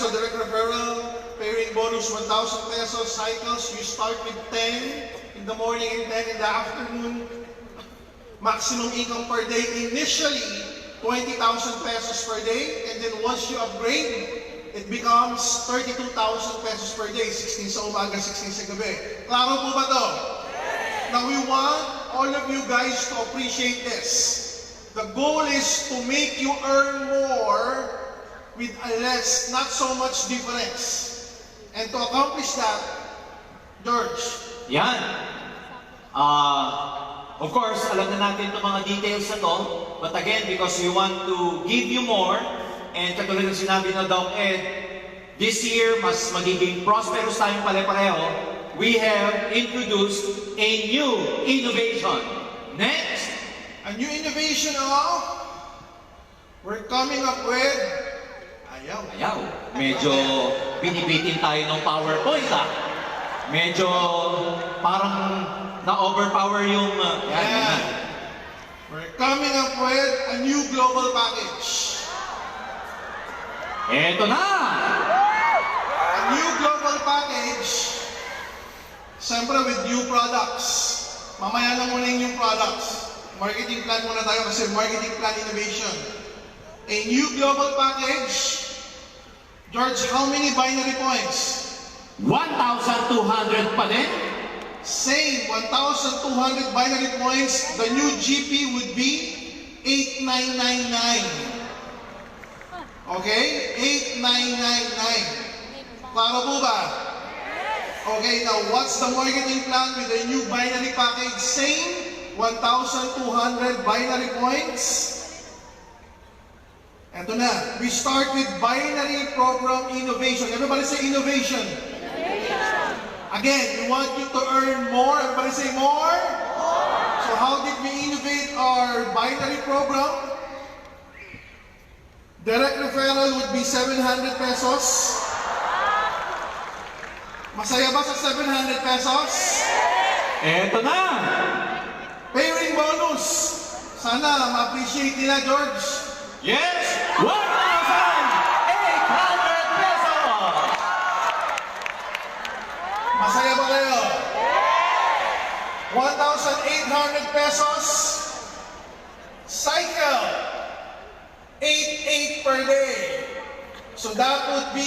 peso direct referral, pairing bonus 1,000 pesos, cycles, you start with 10 in the morning and 10 in the afternoon. Maximum income per day initially 20,000 pesos per day, and then once you upgrade, it becomes 32,000 pesos per day, 16 sa umaga, 16 sa gabi. Klaro po ba to? Now we want all of you guys to appreciate this. The goal is to make you earn more with a less, not so much difference. And to accomplish that, George. Yan. Of course, alam na natin itong mga details na to. But again, because we want to give you more, and katulad ng sinabi na Doc Ed, this year, mas magiging prosperous tayong pare-pareho, we have introduced a new innovation. Next! A new innovation we're coming up with, Ayaw. Medyo binibitin tayo ng PowerPoint, ha? Medyo parang na-overpower yung... We're coming up with a new global package. Eto na! A new global package, siyempre with new products. Mamaya na muna yung new products. Marketing plan muna tayo kasi marketing plan innovation. A new global package. George, how many binary points? 1,200 pa din? Same, 1,200 binary points. The new GP would be 8,999. Okay? 8,999. Klaro po ba? Okay, now what's the marketing plan with the new binary package? Same, 1,200 binary points. Ito na. We start with binary program innovation. Everybody say innovation. Innovation. Again, we want you to earn more. Everybody say more. More. So how did we innovate our binary program? Direct referral would be 700 pesos. Masaya ba sa 700 pesos? Eto na! Pairing bonus. Sana ma-appreciate nila, George. Yes! 1,800 pesos! Masaya ba kayo? 1,800 pesos. Cycle. 8,800 per day. So that would be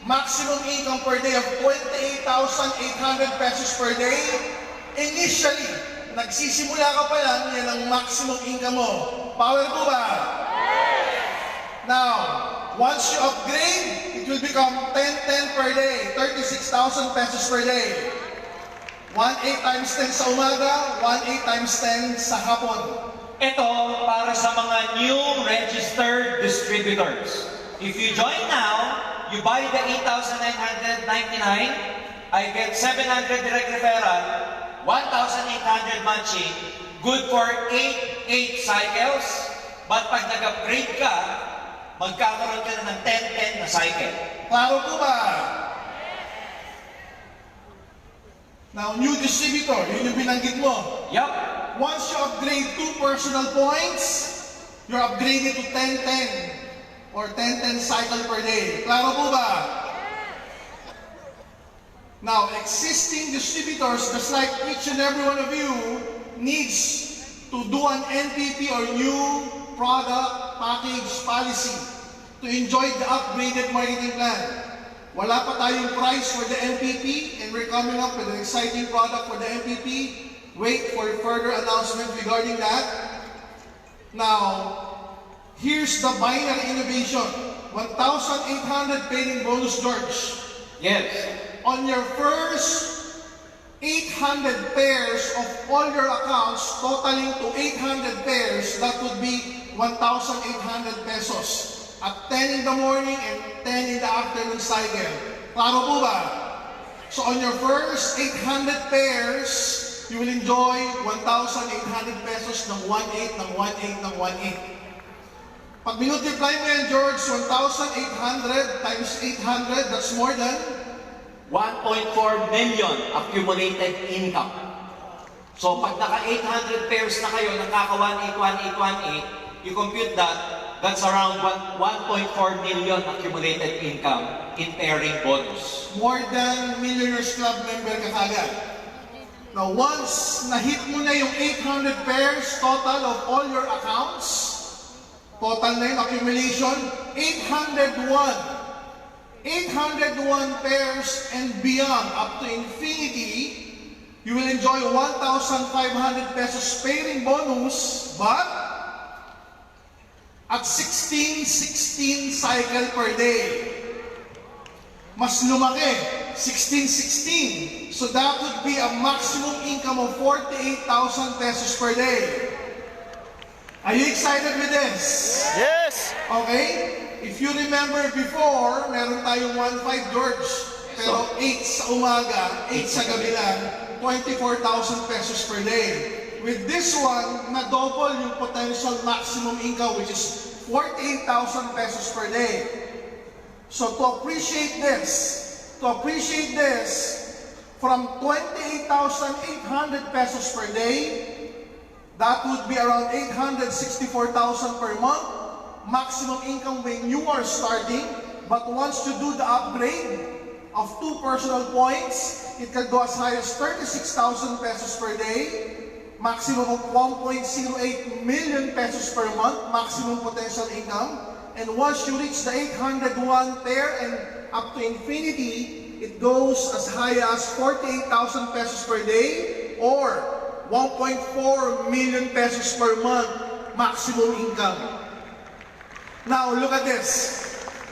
maximum income per day of 28,800 pesos per day. Initially, nagsisimula ka pa lang, yan ang maximum income mo. Power po ba? Now, once you upgrade, it will become 10,10 per day, 36,000 pesos per day. 1,800 times 10 sa umaga, 1,800 times 10 sa hapon. Ito para sa mga new registered distributors. If you join now, you buy the 8,999, I get 700 direct referral, 1,800 matching, good for 8 cycles, but pag nag-upgrade ka, magkakaroon ka na ng 10 na cycle. Klaro po ba? Now, new distributor, yun yung binanggit mo. Yup. Once you upgrade 2 personal points, you're upgraded to 10-10 or 10-10 cycle per day. Klaro po ba? Now, existing distributors, just like each and every one of you, needs to do an NPP or new product package policy to enjoy the upgraded marketing plan. Wala pa tayong price for the NPP, and we're coming up with an exciting product for the NPP. Wait for further announcement regarding that. Now, here's the binary innovation. 1,800 pairing bonus, George. Yes. On your first 800 pairs of all your accounts, totaling to 800 pairs, that would be 1,800 pesos. At 10 in the morning and 10 in the afternoon cycle. Klaro po ba? So on your first 800 pairs, you will enjoy 1,800 pesos ng 1,800 ng 1,800 ng 1,800. Pag minultiply mo yan, George, 1,800 times 800, that's more than 1.4 million accumulated income. So pag naka 800 pairs na kayo, nakaka 1,800, 1,800, 1,800, you compute that, That's around 1.4 million accumulated income in pairing bonus. More than Millionaires Club member ka kagad. Now, once na-hit mo na yung 800 pairs total of all your accounts, total na yung accumulation, 801 pairs and beyond, up to infinity, you will enjoy 1,500 pesos pairing bonus, but at 16 cycle per day. Mas lumaki, 16. So that would be a maximum income of 48,000 pesos per day. Are you excited with this? Yes! Okay? If you remember before, meron tayong 1.5 George. Pero 8 sa umaga, 8 sa gabi lang, 24,000 pesos per day. With this one, na-double yung potential maximum income, which is 48,000 pesos per day. So to appreciate this, from 28,800 pesos per day, that would be around 864,000 per month, maximum income when you are starting. But once you do the upgrade of 2 personal points, it can go as high as 36,000 pesos per day, maximum of 1.08 million pesos per month, maximum potential income. And once you reach the 801 pair and up to infinity, it goes as high as 48,000 pesos per day or 1.4 million pesos per month, maximum income. Now, look at this.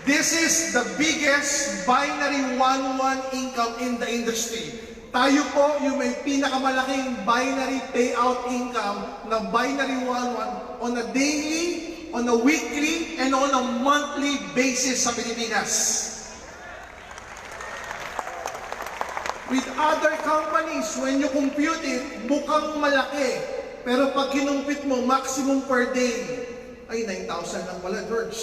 This is the biggest binary 1-1 income in the industry. Tayo po yung may pinakamalaking binary payout income na binary 1-1 on a daily, on a weekly, and on a monthly basis sa Pilipinas. With other companies, when you compute it, mukhang malaki. Pero pag kinumpit mo, maximum per day, ay 9,000 lang pala, George.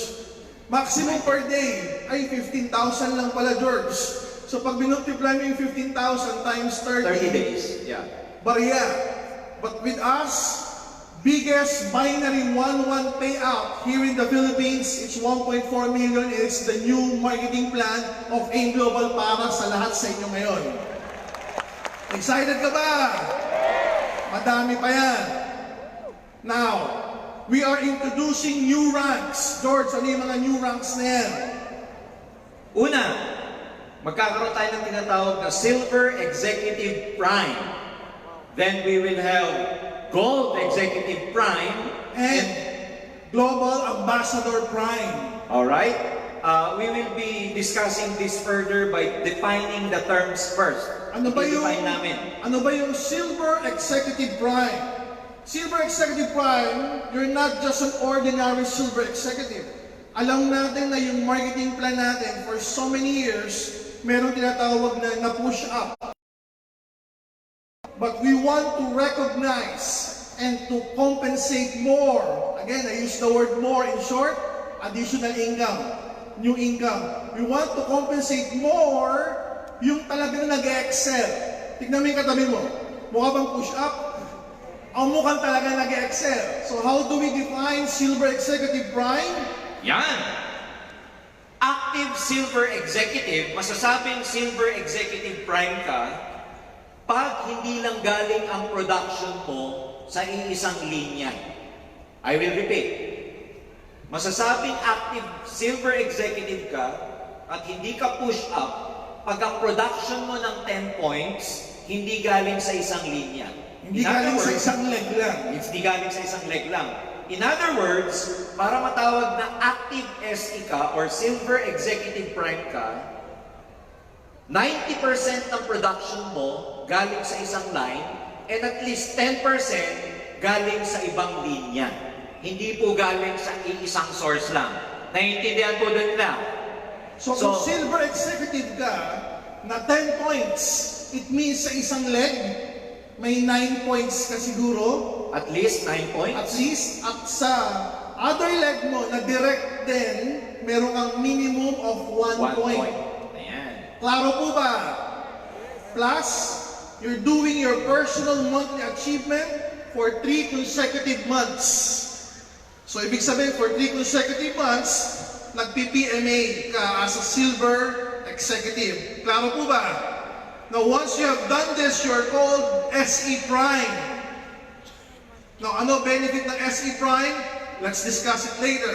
Maximum per day, ay 15,000 lang pala, George. So pag binultiply mo yung 15,000 times 30 days, yeah. Barya. But with us, biggest binary 1-1 payout here in the Philippines, it's 1.4 million. It's the new marketing plan of AIM Global para sa lahat sa inyo ngayon. Excited ka ba? Madami pa yan. Now, we are introducing new ranks. George, ano yung mga new ranks na yan? Una, magkakaroon tayo ng tinatawag na Silver Executive Prime. Then we will have Gold Executive Prime And Global Ambassador Prime. Alright? We will be discussing this further by defining the terms first. Ano ba yung, I-define namin. ano ba yung Silver Executive Prime? Silver Executive Prime, you're not just an ordinary Silver Executive. Alam natin na yung marketing plan natin for so many years, meron tinatawag na push up. But we want to recognize and to compensate more. Again, I use the word more in short, additional income, new income. We want to compensate more yung talagang nag-excel. Tignan mo yung katabi mo. Mukha bang push up? Ang mukhang talaga nag-excel. So how do we define Silver Executive Prime? Yan! Active Silver Executive, masasabing Silver Executive Prime ka pag hindi lang galing ang production mo sa iisang linya. I will repeat. Masasabing active Silver Executive ka at hindi ka push up pag ang production mo ng 10 points hindi galing sa isang linya. Hindi galing sa isang leg lang. Hindi galing sa isang leg lang. In other words, para matawag na active SE ka or Silver Executive Prime ka, 90% ng production mo galing sa isang line and at least 10% galing sa ibang linya. Hindi po galing sa iisang source lang. Naiintindihan po doon na. So kung Silver Executive ka, na 10 points, it means sa isang leg, may 9 points ka siguro. At least 9 points. At least, at sa other leg mo na direct din, meron kang minimum of 1 point. Ayan. Klaro po ba? Plus, you're doing your personal monthly achievement for 3 consecutive months. So, ibig sabihin, for 3 consecutive months, nag-PPMA ka as a silver executive. Klaro po ba? Now, once you have done this, you are called SE Prime. Now, ano benefit ng SE Prime? Let's discuss it later.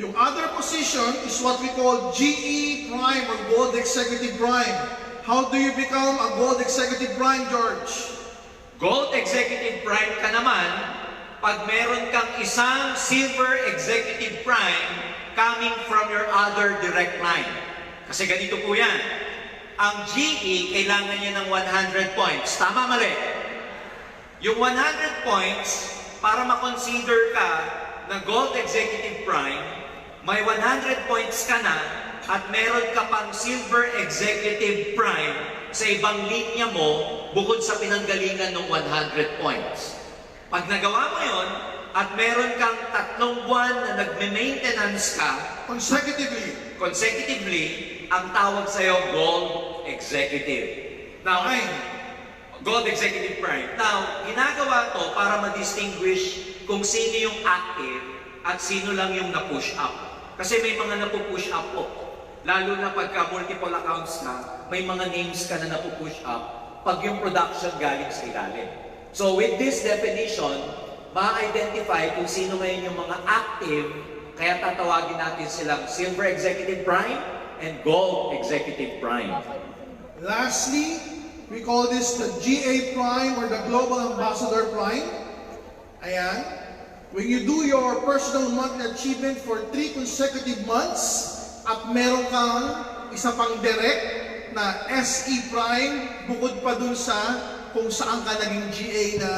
Yung other position is what we call GE Prime or Gold Executive Prime. How do you become a Gold Executive Prime, George? Gold Executive Prime ka naman pag meron kang isang Silver Executive Prime coming from your other direct line. Kasi ganito po yan. Ang GE, kailangan niya ng 100 points. Tama, mali? Yung 100 points, para makonsider ka na Gold Executive Prime, may 100 points ka na at meron ka pang Silver Executive Prime sa ibang linya mo bukod sa pinanggalingan ng 100 points. Pag nagawa mo yon at meron kang 3 buwan na nagme-maintenance ka consecutively, ang tawag sa'yo Gold Executive. Now, Gold Executive Prime. Now, ginagawa to para ma-distinguish kung sino yung active at sino lang yung na-push up. Kasi may mga na-push up po. Lalo na pagka multiple accounts ka, may mga names ka na na-push up pag yung production galing sa ilalim. So with this definition, ma-identify kung sino ngayon yung mga active, kaya tatawagin natin silang Silver Executive Prime and Gold Executive Prime. Lastly, we call this the GA Prime or the Global Ambassador Prime. Ayan. When you do your personal monthly achievement for 3 consecutive months at meron kang isa pang direct na SE Prime bukod pa dun sa kung saan ka naging GA na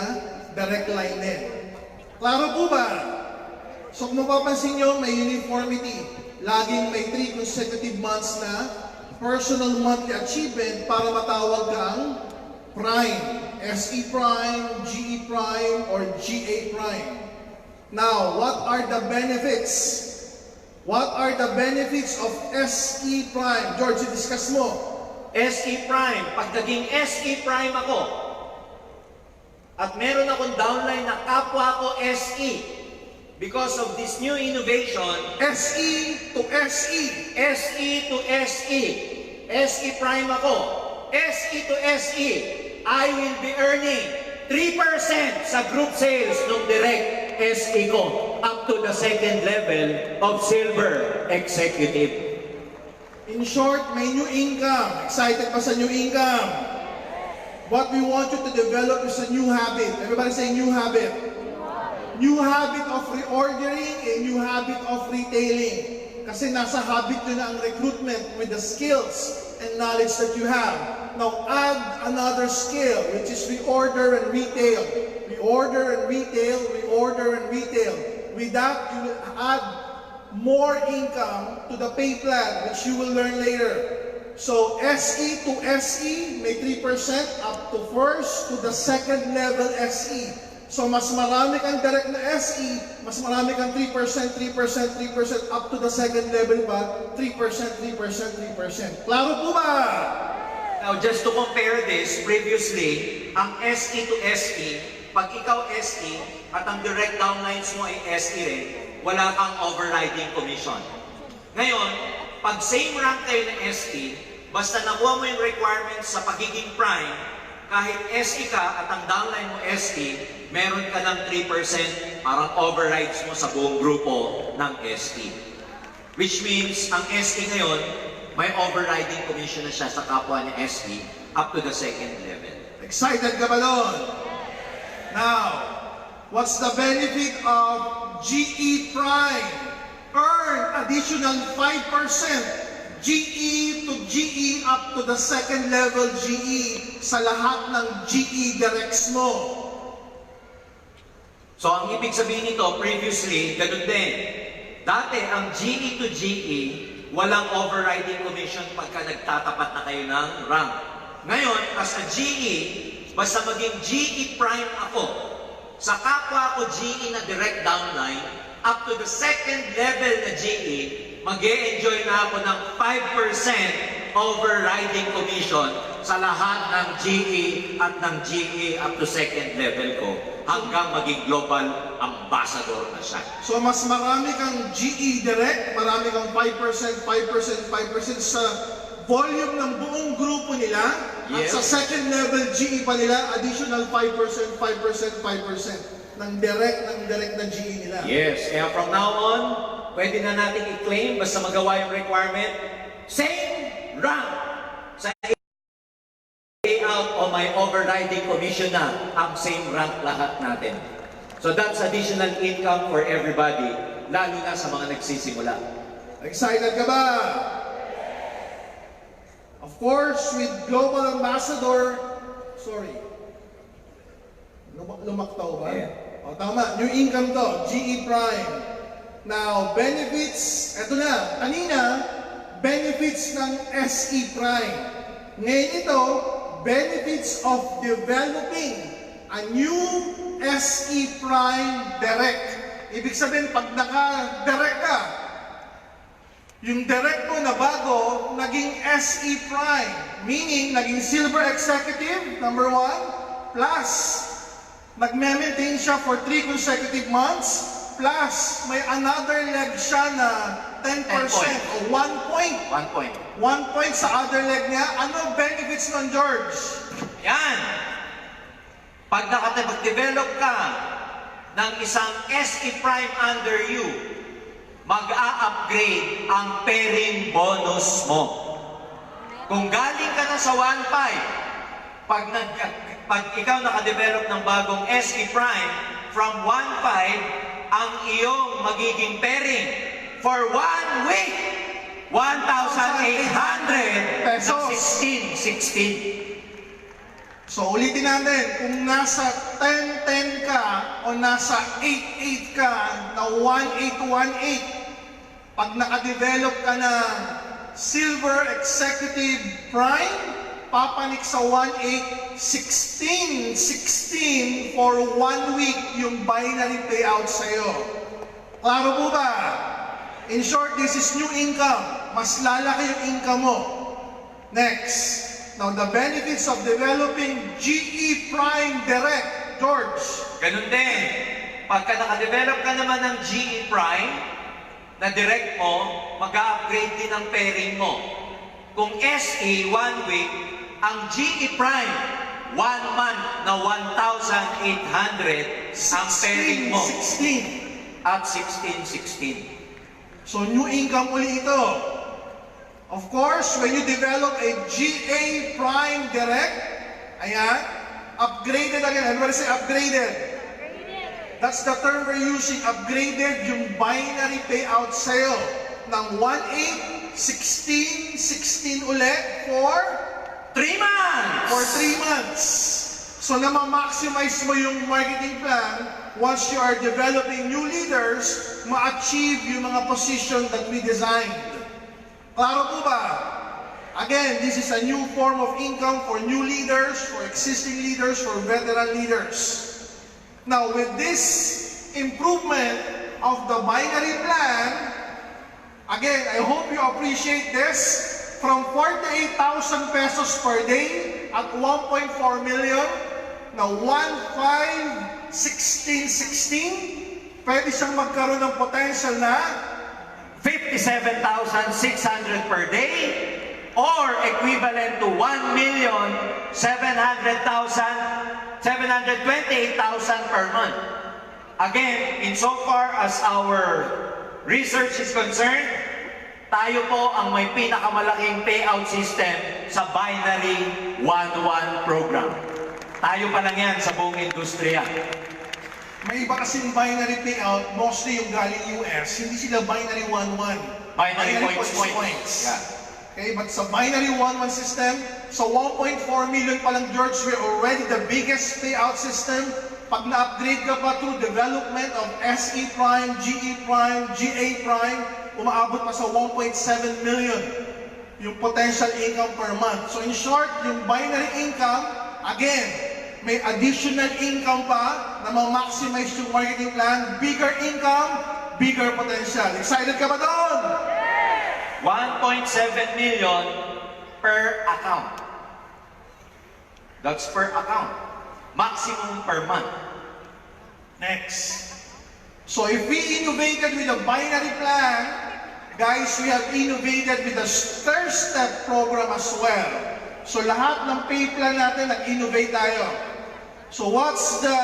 direct line din. Klaro po ba? So kung mapapansin nyo, may uniformity. Laging may 3 consecutive months na personal monthly achievement para matawag kang Prime. SE Prime, GE Prime, or GA Prime. Now, what are the benefits? What are the benefits of SE Prime? George, discuss mo. SE Prime, pag naging SE Prime ako, at meron akong downline na kapwa ko SE, because of this new innovation, SE to SE. SE to SE, SE Prime ako, SE to SE, I will be earning 3% sa group sales ng direct SE ko up to the second level of Silver Executive. In short, may new income. Excited pa sa new income? What we want you to develop is a new habit. Everybody say new habit. New habit of reordering and new habit of retailing. Kasi nasa habit nyo na ang recruitment with the skills and knowledge that you have. Now add another skill, which is reorder and retail. Reorder and retail, reorder and retail. With that, you will add more income to the pay plan, which you will learn later. So SE to SE, may 3% up to first to the second level SE. So mas marami kang direct na SE, mas marami kang 3%, 3%, 3% up to the second level pa, 3%, 3%, 3%. Klaro po ba? Now, just to compare this, previously, ang SE to SE, pag ikaw SE at ang direct downlines mo ay SE rin, wala kang overriding commission. Ngayon, pag same rank kayo na SE, basta nakuha mo yung requirements sa pagiging prime, kahit SE ka at ang downline mo SE, meron ka ng 3% parang overrides mo sa buong grupo ng SE. Which means, ang SE ngayon, may overriding commission na siya sa kapwa ni SE up to the second level. Excited ka ba doon? Now, what's the benefit of GE Prime? Earn additional 5% GE to GE up to the second level GE sa lahat ng GE directs mo. So, ang ibig sabihin nito, previously, ganun din. Dati, ang GE to GE, walang overriding commission pagka nagtatapat na kayo ng rank. Ngayon, as a GE, basta maging GE Prime ako, sa kapwa ko GE na direct downline, up to the second level na GE, mag-e-enjoy na ako ng 5% overriding commission sa lahat ng GE at ng GE up to second level ko hanggang maging global ambassador na siya. So mas marami kang GE direct, marami kang 5%, 5%, 5% sa volume ng buong grupo nila. At Yes. sa second level GE pa nila, additional 5%, 5%, 5% ng direct na GE nila. Yes, kaya from now on, pwede na nating i-claim basta magawa yung requirement, same rank sa payout o may overriding commission na ang same rank lahat natin. So that's additional income for everybody, lalo na sa mga nagsisimula. Excited ka ba? Of course, with Global Ambassador, sorry, lumaktaw ba? Yeah. O, tama, new income to, GE Prime. Now, benefits, eto na, kanina, benefits ng SE Prime. Ngayon ito, benefits of developing a new SE Prime Direct. Ibig sabihin, pag naka-direct ka, yung direct mo na bago, naging SE Prime. Meaning, naging Silver Executive, number 1, plus, nag-maintain siya for 3 consecutive months, plus, may another leg siya na 10% o 1 point. 1 point. 1 point sa other leg niya. Ano benefits nun, George? Yan! Pag nakapag-develop ka ng isang SE Prime under you, mag-a-upgrade ang pairing bonus mo. Kung galing ka na sa 1.5, pag ikaw nakadevelop ng bagong SE Prime, from 1.5, ang iyong magiging pairing for 1 week, 1,800 Pesos. 16. So ulitin natin, kung nasa 10-10 ka o nasa 8-8 ka na 1-8-1-8, pag nakadevelop ka ng Silver Executive Prime, papanik sa 1-8, 16 for 1 week yung binary payout sa'yo. Klaro po ba? In short, this is new income. Mas lalaki yung income mo. Next. Now, the benefits of developing GE Prime Direct. George. Ganun din. Pagka nakadevelop ka naman ng GE Prime, na direct mo, mag-upgrade din ang pairing mo. Kung SE, 1 week, ang GE Prime, 1 month na 1,800 ang pairing mo. 16. At 16. So, new income uli ito. Of course, when you develop a GA Prime Direct, ayan, upgraded again. Everybody say upgraded. That's the term we're using, upgraded yung binary payout sa'yo ng 1.8, 16 ulit for 3 months! for 3 months. So na-maximize mo yung marketing plan once you are developing new leaders, ma-achieve yung mga position that we designed. Klaro po ba? Again, this is a new form of income for new leaders, for existing leaders, for veteran leaders. Now, with this improvement of the binary plan, again, I hope you appreciate this. From 48,000 pesos per day at 1.4 million, na 1,516, pwede siyang magkaroon ng potential na 57,600 per day or equivalent to 1,728,000 per month. Again, insofar as our research is concerned, tayo po ang may pinakamalaking payout system sa binary 1-1 program. Tayo pa lang yan sa buong industriya. may iba kasing binary payout, mostly yung galing US, hindi sila binary 1-1. Binary points. Yeah. Okay, but sa binary 1-1 system, sa 1.4 million pa lang, George, we're already the biggest payout system. Pag na-upgrade ka pa through development of SE Prime, GE Prime, GA Prime, umaabot pa sa 1.7 million yung potential income per month. So in short, yung binary income, again, may additional income pa na ma-maximize yung marketing plan, bigger income, bigger potential. Excited ka ba doon? 1.7 million per account. That's per account. Maximum per month. Next. So if we innovated with a binary plan, guys, we have innovated with a stair-step program as well. So lahat ng pay plan natin, nag-innovate tayo. So what's the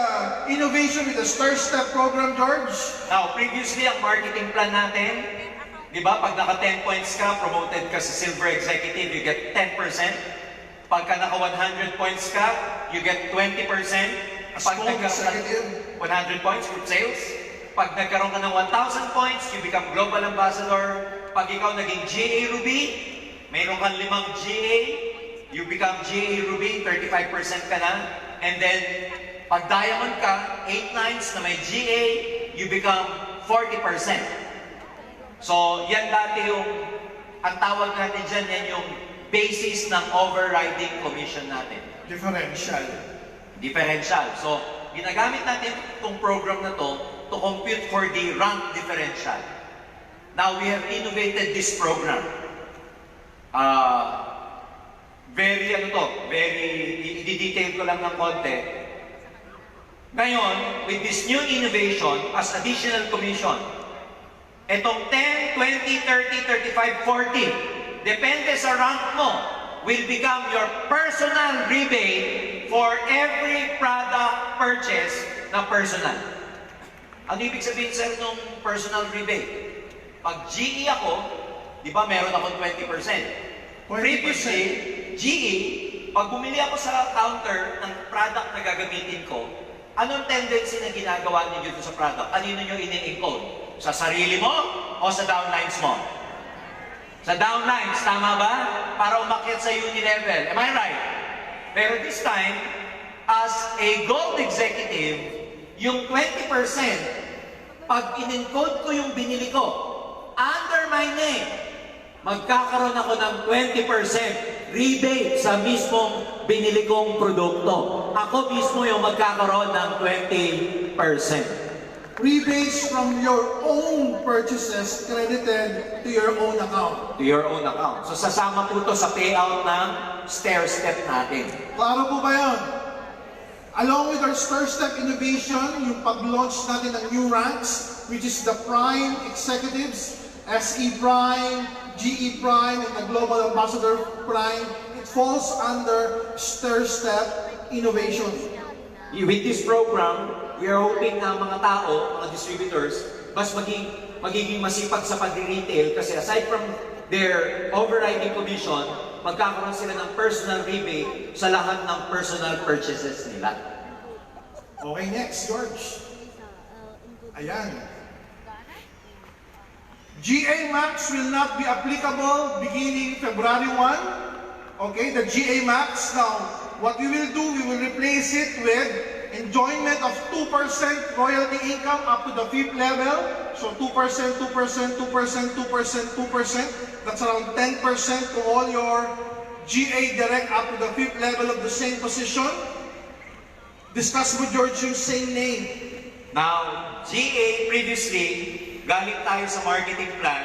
innovation with the stair-step program, George? Now, previously, ang marketing plan natin, di ba, pag naka 10 points ka, promoted ka sa Silver Executive, you get 10%. Pagka naka 100 points ka, you get 20%. As Pag gold nagkaroon ka executive. 100 points, group sales. Pag nagkaroon ka ng 1,000 points, you become Global Ambassador. Pag ikaw naging GA Ruby, mayroon kang 5 GA, you become GA Ruby, 35% ka na. And then, pag Diamond ka, 8 nines na may GA, you become 40%. So, yan dati yung, ang tawag natin dyan, yan yung basis ng overriding commission natin. Differential. Differential. So, ginagamit natin itong program na to compute for the rank differential. Now, we have innovated this program. Very, i-detail ko lang ng konti. Ngayon, with this new innovation as additional commission, itong 10, 20, 30, 35, 40, depende sa rank mo, will become your personal rebate for every product purchase na personal. Ano ibig sabihin, sir, nung personal rebate? Pag GE ako, di ba meron akong 20%? 20%. Previously, GE, pag bumili ako sa counter ng product na gagamitin ko, anong tendency na ginagawa ninyo dito sa product? Kanino nyo ini-encode? Sa sarili mo o sa downlines mo? Sa downlines, tama ba? Para umakyat sa uni level. Am I right? Pero this time, as a gold executive, yung 20%, pag in-encode ko yung binili ko, under my name, magkakaroon ako ng 20% rebate sa mismong binili kong produkto. Ako mismo yung magkakaroon ng 20%. Rebates from your own purchases credited to your own account. To your own account. So sasama po to sa payout ng stair-step natin. Klaro po ba yun? Along with our stair-step innovation, yung pag-launch natin ng new ranks, which is the Prime Executives, SE Prime, GE Prime, and the Global Ambassador Prime, it falls under stair-step innovation. With this program, we are hoping na mga tao, mga distributors, mas magiging masipag sa pag-retail kasi aside from their overriding commission, magkakaroon sila ng personal rebate sa lahat ng personal purchases nila. Okay, next, George. Ayan. GA Max will not be applicable beginning February 1. Okay, the GA Max. Now, what we will do, we will replace it with enjoyment of 2% royalty income up to the 5th level. So 2%, 2%, 2%, 2%, 2%, 2%. That's around 10% to all your GA direct up to the 5th level of the same position. Discuss mo, George, yung same name. Now, GA previously, galing tayo sa marketing plan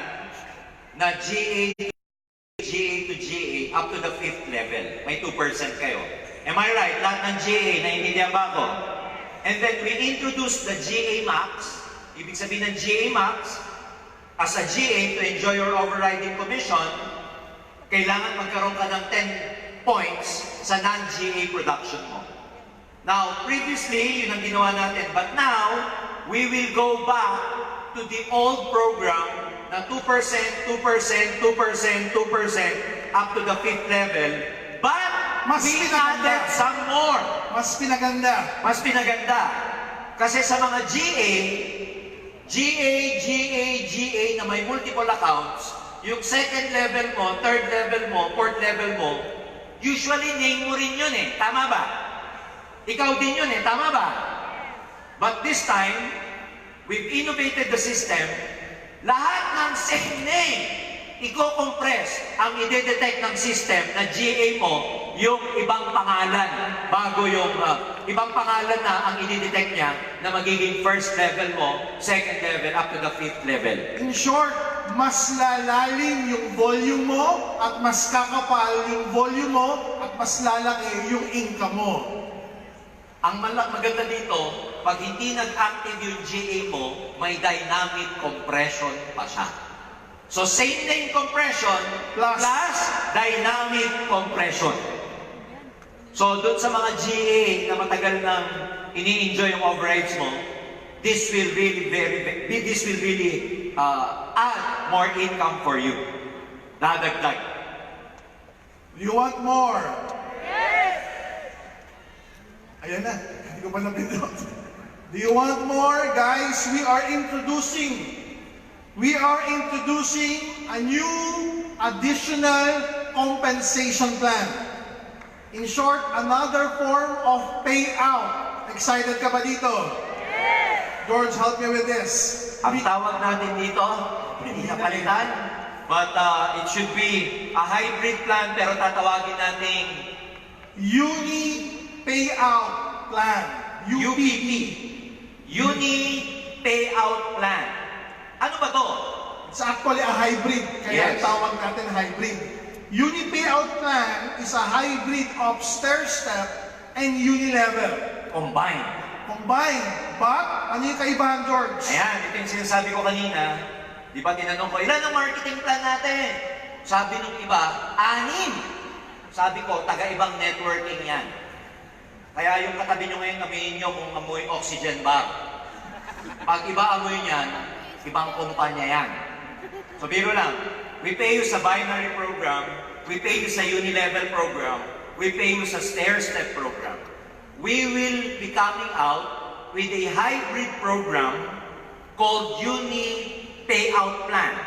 na GA to GA up to the 5th level. May 2% kayo. Am I right? Lahat ng GA, naiintindihan ba ako? And then we introduced the GA Max. Ibig sabihin ng GA Max, as a GA to enjoy your overriding commission, kailangan magkaroon ka ng 10 points sa non-GA production mo. Now, previously, yun ang ginawa natin. But now, we will go back to the old program na 2%, 2%, 2%, 2%, up to the 5th level. But, Mas we pinaganda. added some more. Mas pinaganda. Mas pinaganda. Kasi sa mga GA na may multiple accounts, yung 2nd level mo, 3rd level mo, 4th level mo, usually name mo rin yun eh. Tama ba? Ikaw din yun eh. Tama ba? But this time, we've innovated the system. Lahat ng same name, i-compress ang ide-detect ng system na GA mo yung ibang pangalan bago yung ibang pangalan na ang i-detect niya na magiging 1st level mo, 2nd level, up to the 5th level. In short, mas lalalim yung volume mo at mas kakapal yung volume mo at mas lalaki yung income mo. Ang maganda dito, pag hindi nag-active yung GA mo, may dynamic compression pa siya. So same name compression Plus dynamic compression. So doon sa mga GA na matagal nang ini-enjoy yung overrides mo, this will really add more income for you. Dadagdag. You want more? Ayan na, hindi ko pa napindot. Do you want more? Guys, we are introducing a new additional compensation plan. In short, another form of payout. Excited ka ba dito? George, help me with this. Ang tawag natin dito, hindi na palitan, but it should be a hybrid plan pero tatawagin natin Uni Payout Plan. UPP. Uni Payout Plan. Ano ba to? It's actually a hybrid, kaya Yes. tawag natin hybrid. Uni Payout Plan is a hybrid of stair-step and uni-level. Combined. Combined. But, ano yung kaibahan, George? Ayan, ito yung sinasabi ko kanina. Di ba tinanong ko, ilan ang marketing plan natin? Sabi nung iba, 6. Sabi ko, taga-ibang networking yan. Kaya yung katabi nyo ngayon, aminin nyo kung amoy oxygen bar. Pag iba amoy niyan, ibang kumpanya yan. So biro lang, we pay you sa binary program, we pay you sa uni-level program, we pay you sa stair-step program. We will be coming out with a hybrid program called Uni Payout Plan.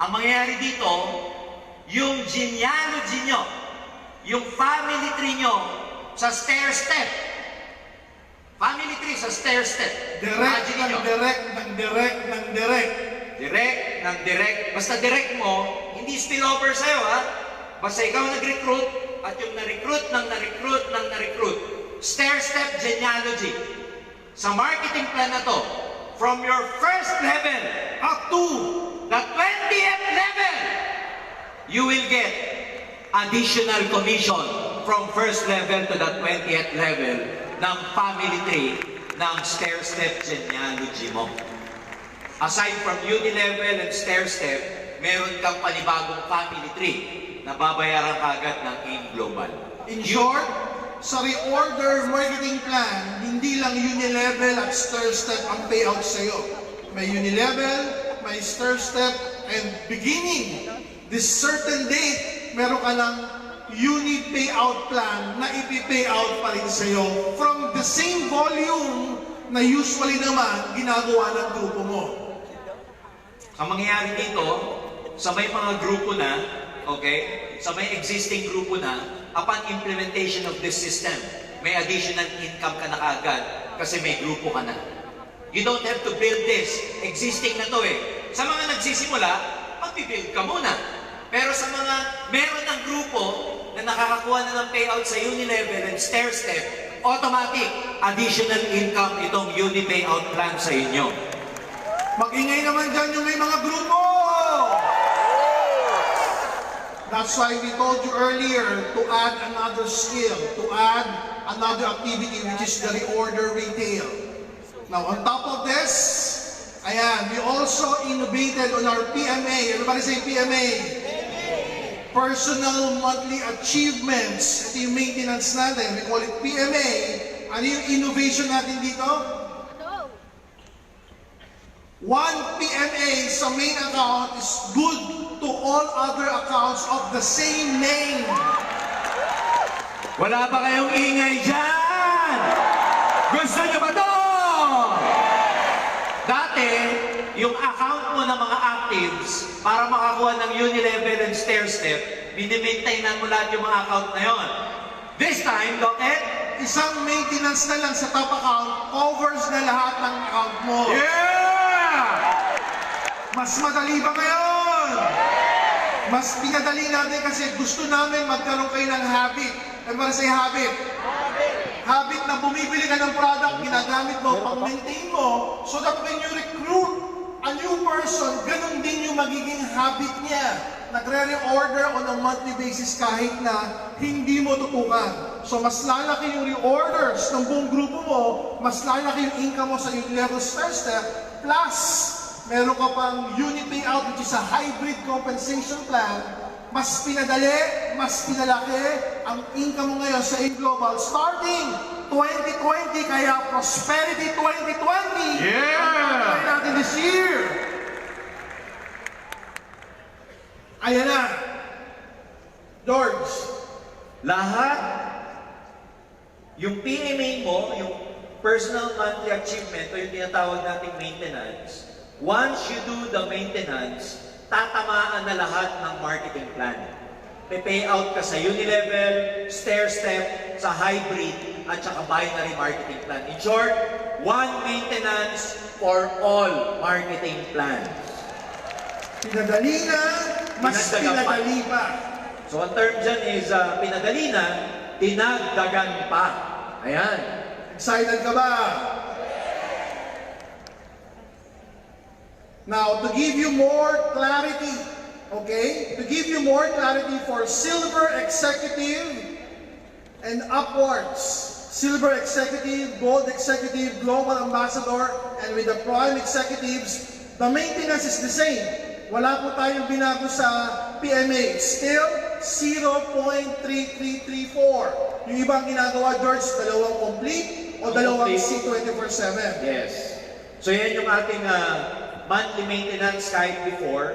Ang mangyayari dito, yung genealogy nyo, yung family tree nyo sa stair-step. Family tree sa stair-step. Direct Imagine ng nyo. direct ng direct ng direct. Direct ng direct. Basta direct mo, hindi spillover sa'yo ha. Basta ikaw nag-recruit at yung na-recruit ng na-recruit ng na-recruit. Stair-step genealogy. Sa marketing plan na to, from your first level up to the 20th level, you will get additional commission from first level to the 20th level ng family tree ng stair-step genealogy mo. Aside from uni-level and stair-step, meron kang panibagong family tree na babayaran kagad ng AIM Global. In short, sa reorder marketing plan, hindi lang uni-level at stair-step ang payout sa'yo. May uni-level, may stair-step, and beginning this certain date, meron ka ng uni payout plan na ipi-payout pa rin sa'yo from the same volume na usually naman ginagawa ng grupo mo. Ang mangyayari dito, sa may mga grupo na, okay, sa may existing grupo na, upon implementation of this system, may additional income ka na kaagad kasi may grupo ka na. You don't have to build this. Existing na to eh. Sa mga nagsisimula, mag-build ka muna. Pero sa mga meron ng grupo na nakakakuha na ng payout sa uni-level and stair-step, automatic additional income itong uni payout plan sa inyo. Mag-ingay naman dyan yung may mga grupo! That's why we told you earlier to add another skill, to add another activity which is the reorder retail. Now on top of this, ayan, we also innovated on our PMA. Everybody say PMA. Personal Monthly Achievements. Ito yung maintenance natin. We call it PMA. Ano yung innovation natin dito? 1 PMA sa main account is good to all other accounts of the same name. Wala ba kayong ingay dyan? Gusto nyo ba to? Dati, yung account mo ng mga actives, para makakuha ng uni-level and stair-step, minimaintainan mo lahat yung mga account na yon. This time, bakit? Isang maintenance na lang sa top account covers na lahat ng account mo. Yeah! Mas madali ba ngayon? Mas pinadali natin kasi gusto namin magkaroon kayo ng habit. Everybody say habit. Habit na bumibili ka ng product, ginagamit mo, pang-maintain mo, so that when you recruit a new person, ganun din yung magiging habit niya. Nagre-reorder on a monthly basis kahit na hindi mo tutukan. So mas lalaki yung reorders ng buong grupo mo, mas lalaki yung income mo sa Unilevel Star Step, plus meron ka pang unit payout which is a hybrid compensation plan, mas pinadali, mas pinalaki ang income mo ngayon sa A-Global starting 2020, kaya Prosperity 2020 ang gagawin natin this year. Ayan na. George, Lahat, yung PMA mo, yung Personal Monthly Achievement, o yung tinatawag nating maintenance, once you do the maintenance, tatamaan na lahat ng marketing plan. Pe-payout ka sa Unilevel, stair-step, sa hybrid, at saka binary marketing plan. In short, one maintenance for all marketing plans. pinadali na, mas Pinagdagan pa. pinadali pa. So ang term dyan is pinadali na, dinagdagan pa. Ayan. Excited ka ba? Now, to give you more clarity, okay? To give you more clarity for Silver Executive and upwards. Silver Executive, Gold Executive, Global Ambassador, and with the Prime Executives, the maintenance is the same. Wala po tayong binago sa PMA. Still, 0.3334. Yung ibang ginagawa, George, dalawang complete o dalawang C24/7. Yes. So yan yung ating monthly maintenance kahit before.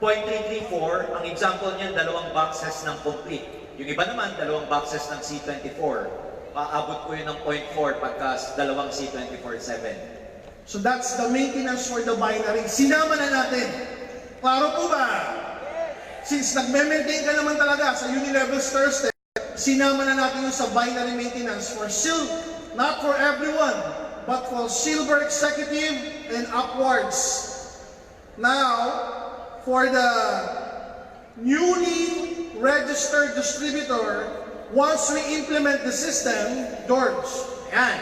0.334, ang example niyan, dalawang boxes ng complete. Yung iba naman, dalawang boxes ng C24. Paabot ko yun ng 0.4 pagka dalawang C24/7. So that's the maintenance for the binary. Sinama na natin. Klaro po ba? Since nagme-maintain ka naman talaga sa Unilevel Star Step, sinama na natin yung sa binary maintenance for not for everyone, but for Silver Executive and upwards. Now, for the newly registered distributor, once we implement the system, George, Ayan.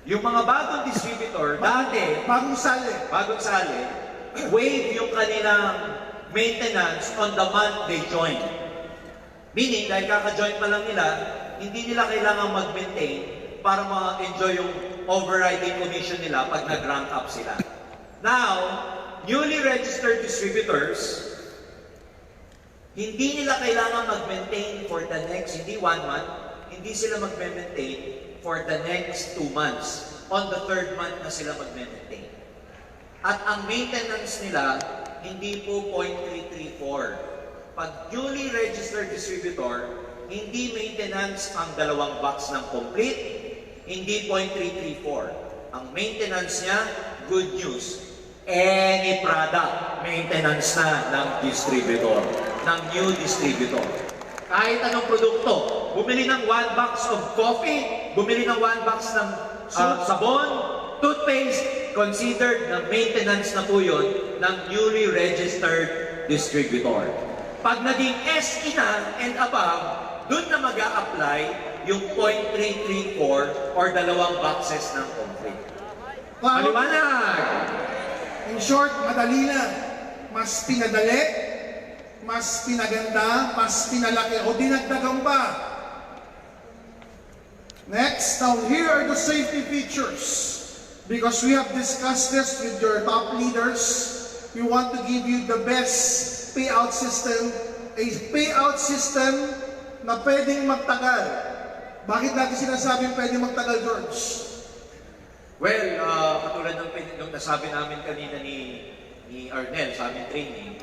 Yung mga bagong distributor, dati, bagong sali. bagong sali, waive yung kanilang maintenance on the month they join. Meaning, dahil kaka-join pa lang nila, hindi nila kailangan mag-maintain para ma-enjoy yung overriding commission nila pag nag-rank up sila. Now, newly registered distributors, hindi nila kailangan mag-maintain for the next, hindi 1 month, hindi sila mag-maintain for the next 2 months. On the 3rd month na sila mag-maintain. At ang maintenance nila, hindi po 0.334. Pag newly registered distributor, hindi maintenance ang dalawang box ng complete, hindi 0.334. Ang maintenance niya, good news, any product, maintenance na ng distributor, ng new distributor. Kahit anong produkto, bumili ng 1 box of coffee, bumili ng 1 box ng sabon, toothpaste, considered na maintenance na po yun ng newly registered distributor. Pag naging SE na and above, doon na mag-a-apply yung 0.334 or dalawang boxes ng complete. Maliwanag! In short, madali lang. Mas pinadali, mas pinaganda, mas pinalaki, o dinagdagan pa. Next, now here are the safety features. Because we have discussed this with your top leaders, we want to give you the best payout system, a payout system na pwedeng magtagal. Bakit natin sinasabing pwedeng magtagal, George? Well, katulad ng nasabi namin kanina ni Arnel sa aming training,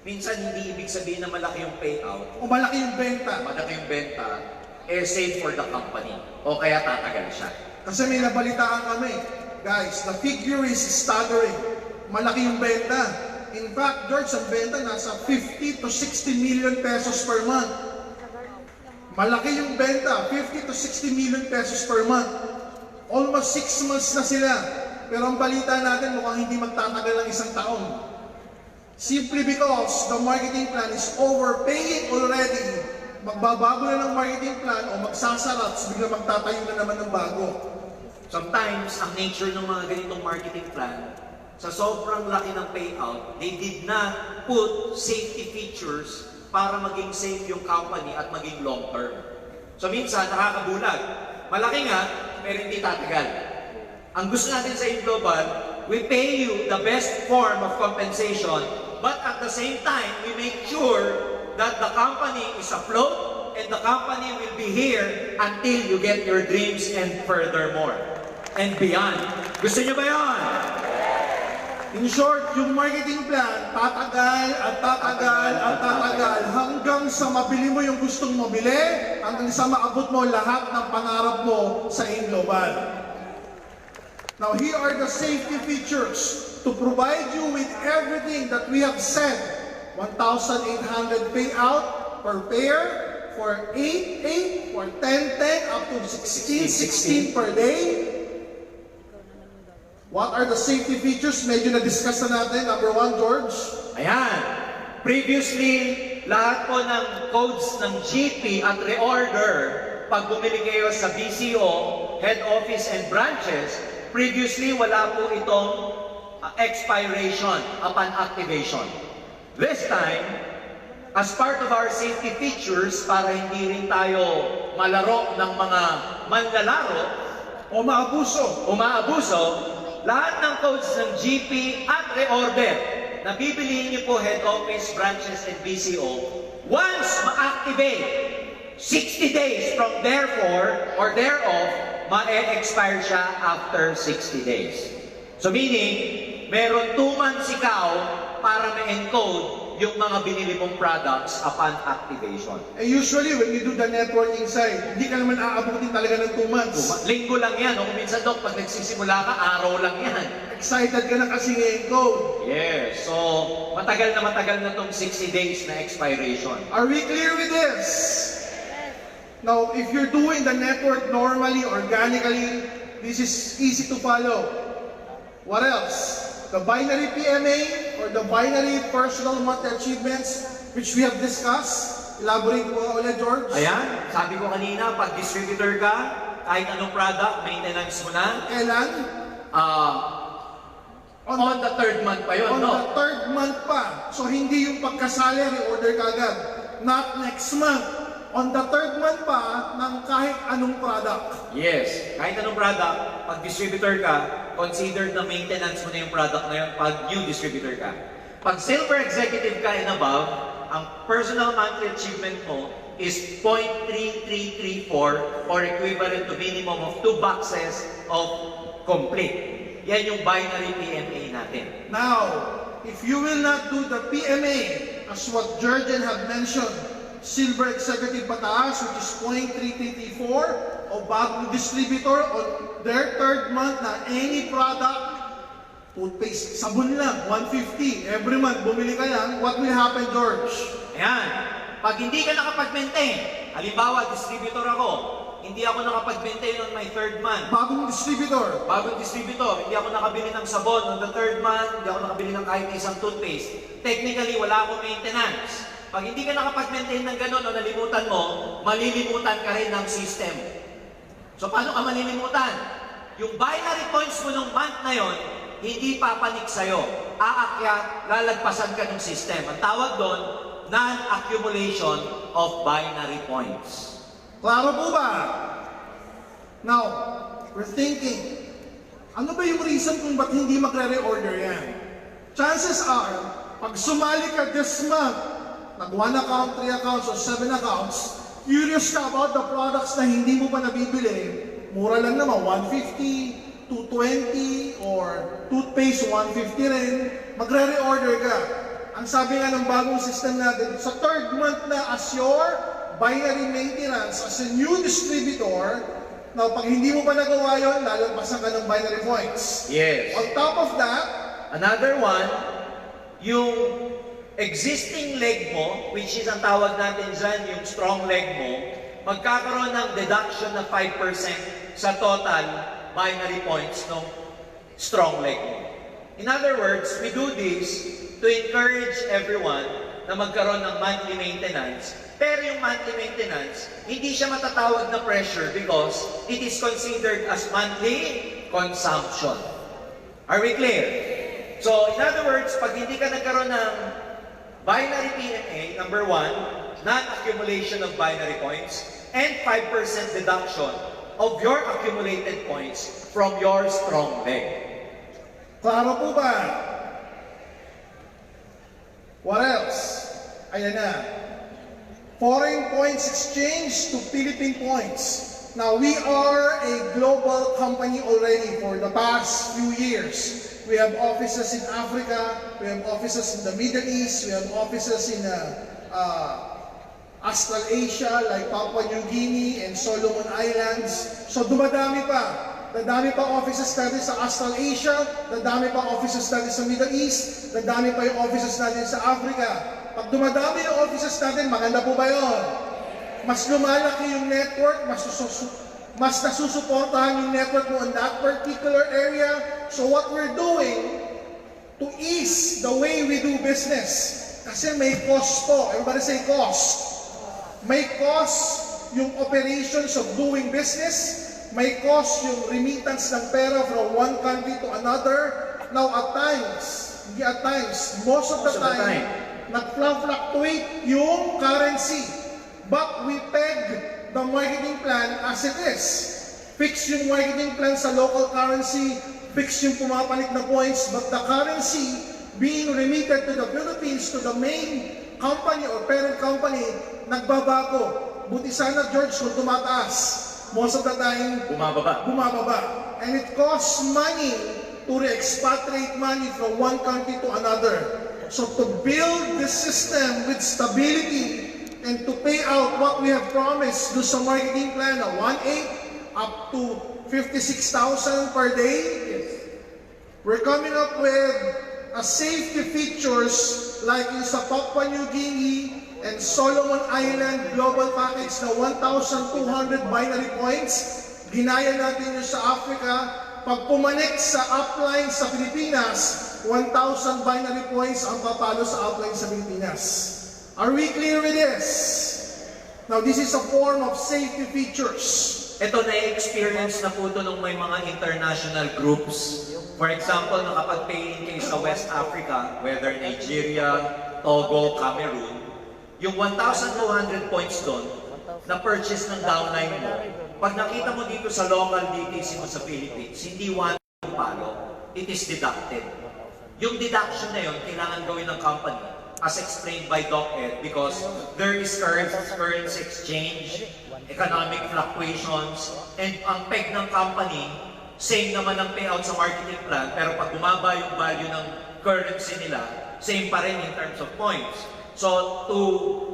minsan hindi ibig sabihin na malaki yung payout, O malaki yung benta. malaki yung benta, safe for the company. O kaya tatagal siya. Kasi may nabalitaan kami. Guys, the figure is staggering. Malaki yung benta. In fact, George, ang benta nasa 50 to 60 million pesos per month. Malaki yung benta, 50 to 60 million pesos per month. Almost 6 months na sila. Pero ang balita natin mukhang hindi magtatagal ng 1 taon. Simply because the marketing plan is overpaying already. Magbabago na ng marketing plan o magsasarat, bigla magtatayo na naman ng bago. Sometimes, ang nature ng mga ganitong marketing plan, sa sobrang laki ng payout, they did not put safety features para maging safe yung company at maging long term. So minsan, nakakabulag. Malaki nga, pero hindi tatagal. Ang gusto natin sa Global, we pay you the best form of compensation, but at the same time, we make sure that the company is afloat and the company will be here until you get your dreams and furthermore and beyond. Gusto niyo ba yan? In short, yung marketing plan, tatagal at tatagal at tatagal hanggang sa mabili mo yung gustong mabili, hanggang sa maabot mo lahat ng pangarap mo sa Global. Now, here are the safety features to provide you with everything that we have said. 1,800 payout per pair, for 8, for 10, up to 16 per day. What are the safety features? Medyo na-discuss na natin. Number 1, George. Ayan. Previously, lahat po ng codes ng GP at reorder, pag bumili kayo sa BCO, head office and branches, previously wala po itong expiration upon activation. This time, as part of our safety features, para hindi rin tayo malaro ng mga manlalaro O umaabuso, lahat ng codes ng GP at reorder na bibiliin niyo po head office, branches, and BCO, once ma-activate, 60 days from therefore or thereof, ma-expire siya after 60 days. So meaning, meron 2 months ikaw para ma-encode yung mga binili mong products upon activation. Usually, when you do the networking side, hindi ka naman aabutin talaga ng 2 months. Linggo lang yan. O kung minsan, Dok, pag nagsisimula ka, araw lang yan. Excited ka na kasi i-encode. Yes. So, matagal na tong 60 days na expiration. Are we clear with this? Now, if you're doing the network normally, organically, this is easy to follow. What else? The binary PMA or the binary personal monthly achievements, which we have discussed. Elaborate po ulit, George. Ayan, sabi ko kanina, pag distributor ka, kahit anong product, maintenance mo na, Kailan? on the 3rd month pa yun, On no? the 3rd month pa. So, hindi yung pagkasali, reorder ka agad. Not next month. On the 3rd month pa ng kahit anong product. Yes, kahit anong product, pag distributor ka, considered na maintenance mo na yung product na yun pag new distributor ka. Pag silver executive ka and above, ang personal monthly achievement mo is 0.3334 or equivalent to minimum of 2 boxes of complete. Yan yung binary PMA natin. Now, if you will not do the PMA, as what Jurgen had mentioned, silver executive pataas, which is 0.3334, o bagong distributor on their 3rd month na any product, toothpaste, sabon lang, 150, every month, bumili ka lang, what will happen, George? Ayan, pag hindi ka nakapag-maintain, halimbawa, distributor ako, hindi ako nakapag-maintain on my 3rd month. Bagong distributor, Hindi ako nakabili ng sabon on the 3rd month, hindi ako nakabili ng kahit isang toothpaste. Technically, wala akong maintenance. Pag hindi ka nakapag-maintain ng ganun o nalimutan mo, malilimutan ka rin ng system. So paano ka malilimutan? Yung binary points mo nung month na yon, hindi papanik sa'yo. Aakyat, lalagpasan ka ng system. Ang tawag doon, non-accumulation of binary points. klaro po ba? Now, we're thinking, ano ba yung reason kung ba't hindi magre-reorder yan? Chances are, pag sumali ka this month, nag 1 account, 3 accounts, or 7 accounts, curious ka about the products na hindi mo pa nabibili, mura lang naman, 150, 220, or toothpaste, 150 rin, magre-reorder ka. Ang sabi nga ng bagong system natin, sa 3rd month na as your binary maintenance, as a new distributor, now pag hindi mo pa nagawa yun, lalagpasan ka ng binary points. Yes. On top of that, Another one, yung existing leg mo, which is ang tawag natin dyan, yung strong leg mo, magkakaroon ng deduction na 5% sa total binary points ng strong leg mo. In other words, we do this to encourage everyone na magkaroon ng monthly maintenance. Pero yung monthly maintenance, hindi siya matatawag na pressure because it is considered as monthly consumption. Are we clear? So, in other words, pag hindi ka nagkaroon ng binary PMA, number one, non-accumulation of binary points, and 5% deduction of your accumulated points from your strong leg. Klaro po ba? What else? Ayan na. Foreign points exchange to Philippine points. Now, we are a global company already for the past few years. We have offices in Africa, we have offices in the Middle East, we have offices in Australasia like Papua New Guinea and Solomon Islands. So dumadami pa. Dadami pa offices natin sa Australasia, dadami pa offices natin sa Middle East, dadami pa yung offices natin sa Africa. Pag dumadami yung offices natin, maganda po ba yun? Mas lumalaki yung network, mas nasusuportahan yung network mo in that particular area. So what we're doing to ease the way we do business, kasi may cost po. Everybody say cost. May cost yung operations of doing business, may cost yung remittance ng pera from one country to another. Now at times, hindi at times, most of the time, nag-fluctuate yung currency. But we peg the marketing plan as it is. Fix yung marketing plan sa local currency, fix yung pumapalit na points, but the currency being remitted to the Philippines, to the main company or parent company, nagbabago. Buti sana, George, kung tumataas. Most of the time, bumababa. And it costs money to re-expatriate money from one country to another. So to build this system with stability and to pay out what we have promised do sa marketing plan na 1.8 up to 56,000 per day, we're coming up with a safety features like yung sa Papua New Guinea and Solomon Island global package na 1,200 binary points. Ginaya natin yung sa Africa. Pag pumanik sa upline sa Pilipinas, 1,000 binary points ang papalo sa upline sa Pilipinas. Are we clear with this? Now, this is a form of safety features. Ito na-experience na po ito nung may mga international groups. For example, nakapag-pay-in kayo sa West Africa, whether Nigeria, Togo, Cameroon, yung 1,200 points doon, na-purchase ng downline mo. Pag nakita mo dito sa local DTC mo sa Philippines, hindi 1 palo, it is deducted. Yung deduction na yun, kailangan gawin ng company, as explained by Doc Ed, because there is currency exchange, economic fluctuations, and ang peg ng company, same naman ang payout sa marketing plan, pero pag bumaba yung value ng currency nila, same pa rin in terms of points. So, to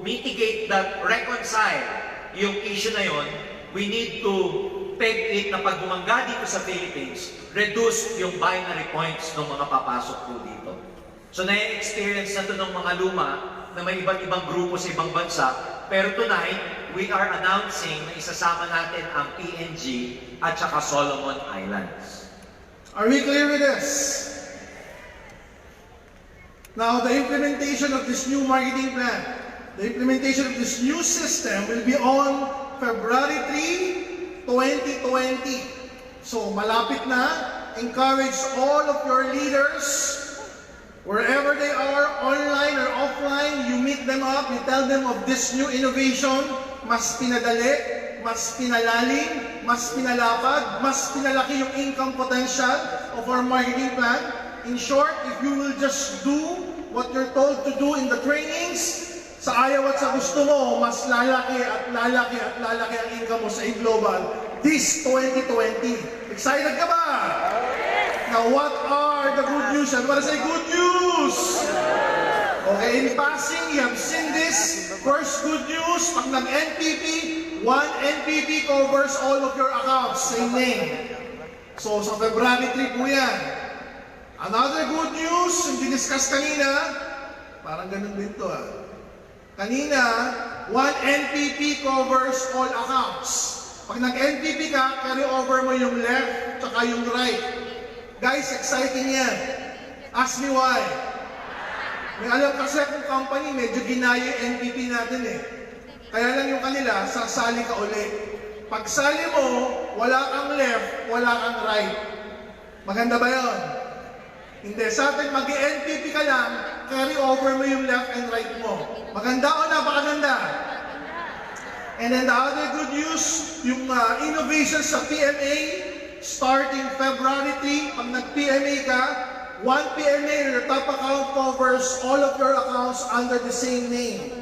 mitigate that, reconcile yung issue na yun, we need to peg it na pag bumangga dito sa Philippines, reduce yung binary points ng mga papasok po dito. So, na-experience na ito ng mga luma na may iba't ibang grupo sa ibang bansa. Pero tonight, we are announcing na isasama natin ang PNG at saka Solomon Islands. Are we clear with this? Now, the implementation of this new marketing plan, the implementation of this new system will be on February 3, 2020. So, malapit na. Encourage all of your leaders, wherever they are, online or offline, you meet them up, you tell them of this new innovation, mas pinadali, mas pinalalim, mas pinalapad, mas pinalaki yung income potential of our marketing plan. In short, if you will just do what you're told to do in the trainings, sa ayaw at sa gusto mo, mas lalaki at lalaki at lalaki ang income mo sa global this 2020. Excited ka ba? Now, what are the good news? Everybody say good news! Okay, in passing, you have seen this. First good news, pag nag-NPP, one NPP covers all of your accounts, same name. So, sa February 3 po yan. Another good news, yung diniscuss kanina, parang ganun din to Kanina, one NPP covers all accounts. Pag nag-NPP ka, carry over mo yung left, tsaka yung right. Guys, exciting yan. Ask me why. May alam kasi akong company, medyo ginaya yung NPP natin Kaya lang yung kanila, sasali ka ulit. Pag sali mo, wala kang left, wala kang right. Maganda ba yun? Hindi, sa atin mag-NPP ka lang, carry over mo yung left and right mo. Maganda o napakaganda? And then the other good news, yung innovations sa PMA, starting February 3, pag nag-PMA ka, one PMA, your top account covers all of your accounts under the same name.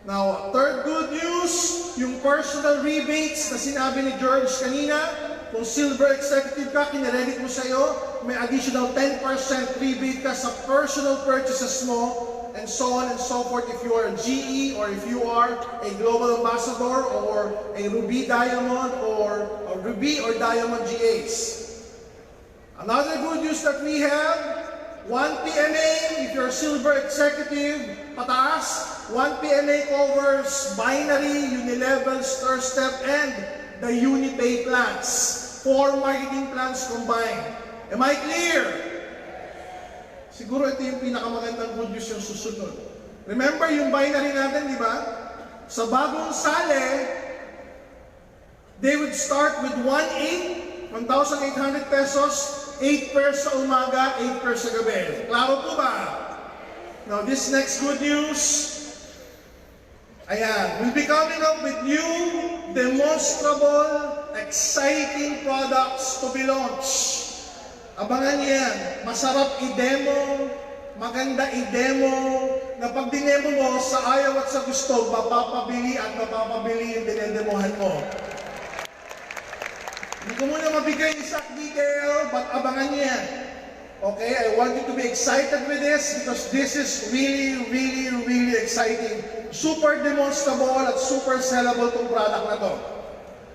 Now, third good news, yung personal rebates na sinabi ni George kanina, kung silver executive ka, kinaredit mo sa'yo, may additional 10% rebate ka sa personal purchases mo, and so on and so forth if you are a GE or if you are a global ambassador or a Ruby Diamond or a Ruby or Diamond GAs. Another good news that we have, one PMA, if you're a silver executive, pataas, one PMA covers binary, unilevel, stir step, and the Unipay plans. 4 marketing plans combined. Am I clear? Siguro ito yung pinakamagandang good news yung susunod. Remember yung binary natin, di ba? Sa bagong sale, they would start with 1,800 pesos, 8 pairs sa umaga, 8 pairs sa gabi. Klaro po ba? Now this next good news, ayan, we'll be coming up with new, demonstrable, exciting products to be launched. Abangan yan. Masarap i-demo, maganda i-demo, na pag dinemo mo, sa ayaw at sa gusto, mapapabili at mapapabili yung dinedemohan mo. Hindi ko muna mabigay exact detail, but abangan yan. Okay, I want you to be excited with this because this is really, really, really exciting. Super demonstrable at super sellable tong product na to.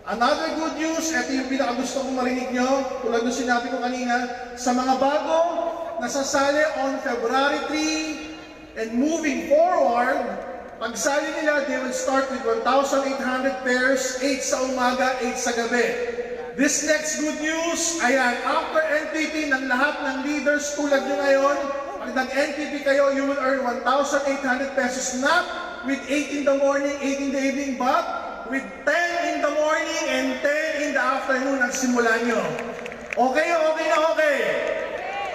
Another good news, ito yung pinakagusto kong marinig nyo, tulad ng sinabi ko kanina, sa mga bago, nasasali on February 3, and moving forward, pagsali nila, they will start with 1,800 pairs, 8 sa umaga, 8 sa gabi. This next good news, ayan, after NPP ng lahat ng leaders tulad nyo ngayon, pag nag-NPP kayo, you will earn 1,800 pesos not with 8 in the morning, 8 in the evening, but with 10 in the morning and 10 in the afternoon ang simula nyo. Okay, okay na okay?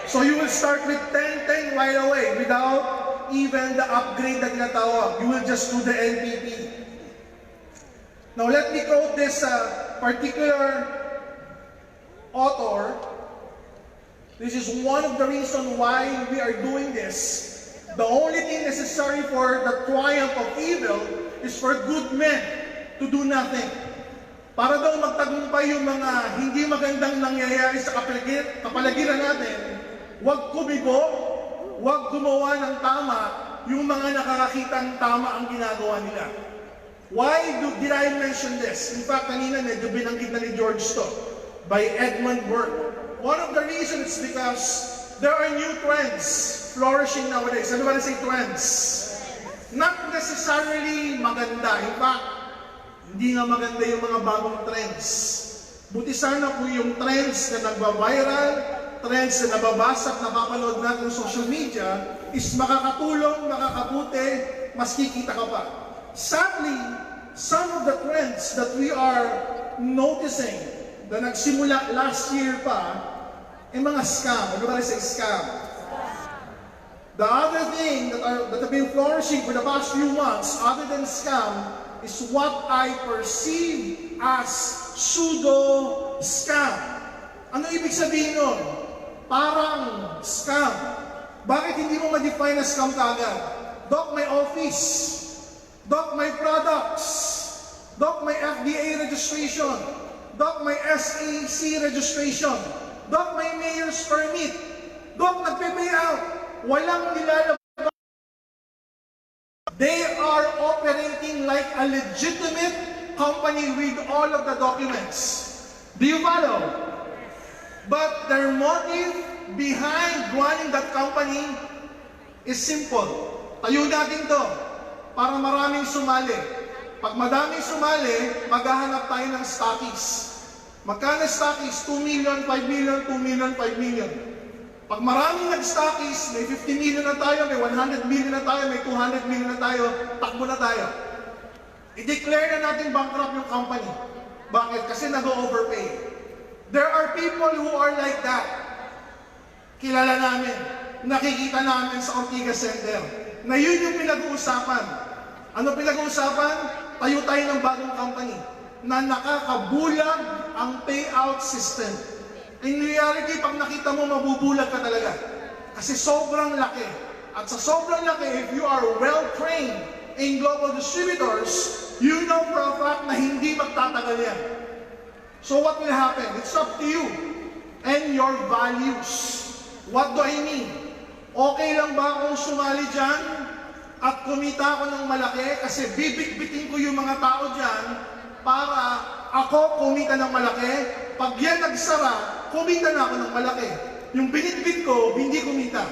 So you will start with 10 right away without even the upgrade na tinatawag. You will just do the NPP. Now let me quote this particular author. This is one of the reasons why we are doing this. The only thing necessary for the triumph of evil is for good men to do nothing. Para daw magtagumpay yung mga hindi magandang nangyayari sa kapaligiran natin, huwag kumibo, huwag gumawa ng tama yung mga nakakakitang tama ang ginagawa nila. Why did I mention this? In fact, kanina medyo binanggit na ni George to, by Edmund Burke. One of the reasons is because there are new trends flourishing nowadays. Ano ba na say trends? Not necessarily maganda. In fact, hindi nga maganda yung mga bagong trends. Buti sana po yung trends na nagba-viral, trends na nababasa at napapanood natin sa social media, is makakatulong, makakabuti, mas kikita ka pa. Sadly, some of the trends that we are noticing na nagsimula last year pa, ay mga scam. Ano ba rin sa scam? The other thing that have been flourishing for the past few months, other than scam, is what I perceive as pseudo-scam. Ano ibig sabihin nun? Parang scam. Bakit hindi mo ma-define na scam kaagad? Doc, may office. Doc, may products. Doc, may FDA registration. Doc, may SAC registration. Doc, may mayor's permit. Doc, nagpe-payout. Walang nilalabas. They are operating like a legitimate company with all of the documents. Do you follow? But their motive behind running that company is simple. Tayo natin to para maraming sumali. Pag madaming sumali, maghahanap tayo ng stockies. Magkano stockies? 2 million, 5 million, 2 million, 5 million. Pag maraming nag-stockies, may 50 million na tayo, may 100 million na tayo, may 200 million na tayo, takbo na tayo. I-declare na natin bankrupt yung company. Bakit? Kasi nag-overpay. There are people who are like that. kilala namin, nakikita namin sa Ortigas Center, na yun yung pinag-uusapan. Ano pinag-uusapan? Tayo tayo ng bagong company na nakakabulag ang payout system. In reality, pag nakita mo, mabubulag ka talaga. Kasi sobrang laki. At sa sobrang laki, if you are well-trained in global distributors, you know for a fact na hindi magtatagal yan. So what will happen? It's up to you and your values. What do I mean? Okay lang ba akong sumali dyan at kumita ako ng malaki kasi bibit-bitin ko yung mga tao dyan para ako kumita ng malaki? Pag yan nagsara, kumita na ako ng malaki. Yung binitbit ko, hindi kumita.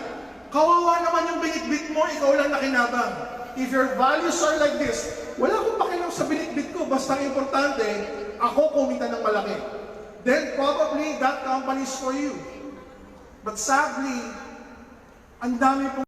Kawawa naman yung binitbit mo, ikaw lang nakinabang. If your values are like this, wala akong pakialam sa binitbit ko, basta importante, ako kumita ng malaki. Then probably that company is for you. But sadly, ang dami pong